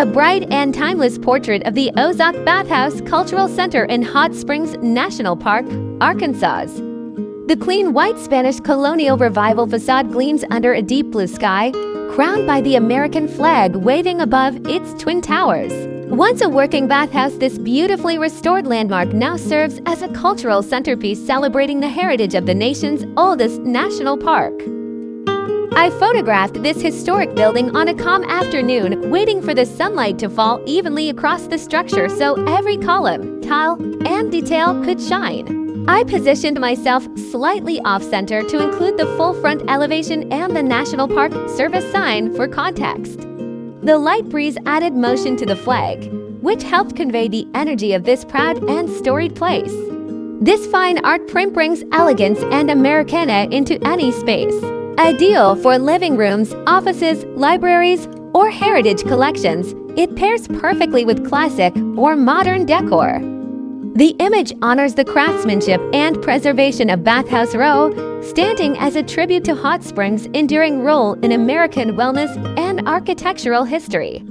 a bright and timeless portrait of the Ozark Bathhouse Cultural Center in Hot Springs National Park, Arkansas. The clean white Spanish Colonial Revival facade gleams under a deep blue sky, crowned by the American flag waving above its twin towers. Once a working bathhouse, this beautifully restored landmark now serves as a cultural centerpiece celebrating the heritage of the nation's oldest national park. I photographed this historic building on a calm afternoon, waiting for the sunlight to fall evenly across the structure so every column, tile, and detail could shine. I positioned myself slightly off-center to include the full front elevation and the National Park Service sign for context. The light breeze added motion to the flag, which helped convey the energy of this proud and storied place. This fine art print brings elegance and Americana into any space. Ideal for living rooms, offices, libraries, or heritage collections, it pairs perfectly with classic or modern decor. The image honors the craftsmanship and preservation of Bathhouse Row, standing as a tribute to Hot Springs' enduring role in American wellness and architectural history.